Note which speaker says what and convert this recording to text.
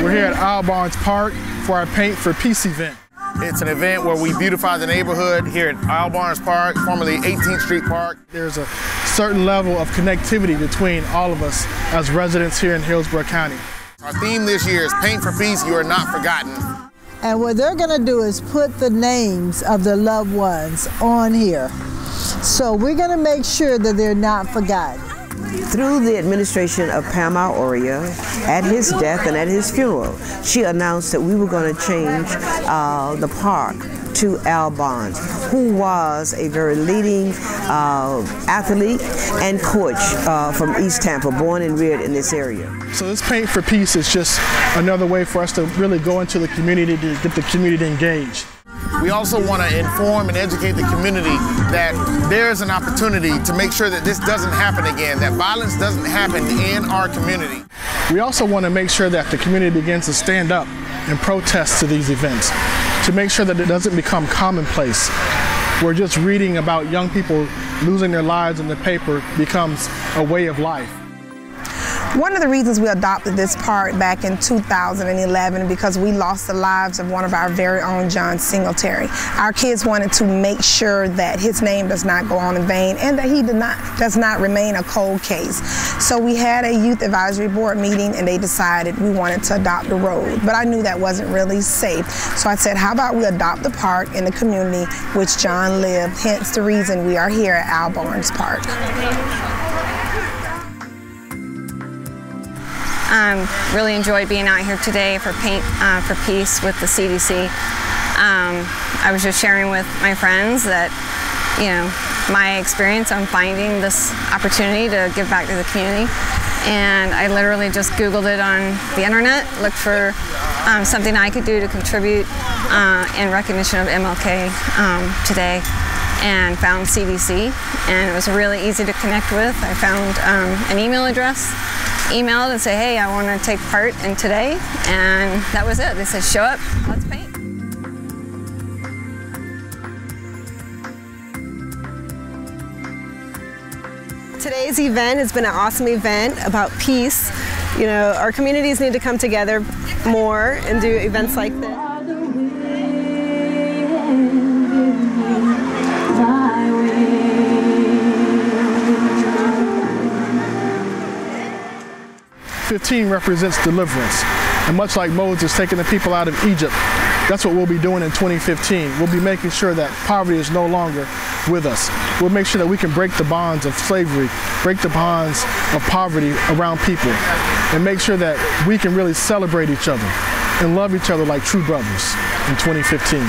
Speaker 1: We're here at Al Barnes Park for our Paint for Peace event.
Speaker 2: It's an event where we beautify the neighborhood here at Al Barnes Park, formerly 18th Street Park.
Speaker 1: There's a certain level of connectivity between all of us as residents here in Hillsborough County.
Speaker 2: Our theme this year is Paint for Peace, You Are Not Forgotten.
Speaker 3: And what they're going to do is put the names of the loved ones on here. So we're going to make sure that they're not forgotten.
Speaker 4: Through the administration of Pamela Oria, at his death and at his funeral, she announced that we were going to change the park to Al Barnes, who was a very leading athlete and coach from East Tampa, born and reared in this area.
Speaker 1: So this Paint for Peace is just another way for us to really go into the community to get the community engaged.
Speaker 2: We also want to inform and educate the community that there's an opportunity to make sure that this doesn't happen again, that violence doesn't happen in our community.
Speaker 1: We also want to make sure that the community begins to stand up and protest to these events, to make sure that it doesn't become commonplace. We're just reading about young people losing their lives in the paper becomes a way of life.
Speaker 5: One of the reasons we adopted this park back in 2011 because we lost the lives of one of our very own, John Singletary. Our kids wanted to make sure that his name does not go on in vain and that he does not remain a cold case. So we had a youth advisory board meeting and they decided we wanted to adopt the road. But I knew that wasn't really safe. So I said, how about we adopt the park in the community which John lived, hence the reason we are here at Al Barnes Park.
Speaker 6: Really enjoyed being out here today for Paint for Peace with the CDC. I was just sharing with my friends that, you know, my experience on finding this opportunity to give back to the community. And I literally just Googled it on the internet, looked for something I could do to contribute in recognition of MLK today, and found CDC, and it was really easy to connect with. I found an email address, emailed and say, hey, I want to take part in today, and that was it. They said, show up, let's paint.
Speaker 7: Today's event has been an awesome event about peace. You know, our communities need to come together more and do events like this.
Speaker 1: 15 represents deliverance. And much like Moses taking the people out of Egypt, that's what we'll be doing in 2015. We'll be making sure that poverty is no longer with us. We'll make sure that we can break the bonds of slavery, break the bonds of poverty around people, and make sure that we can really celebrate each other and love each other like true brothers in 2015.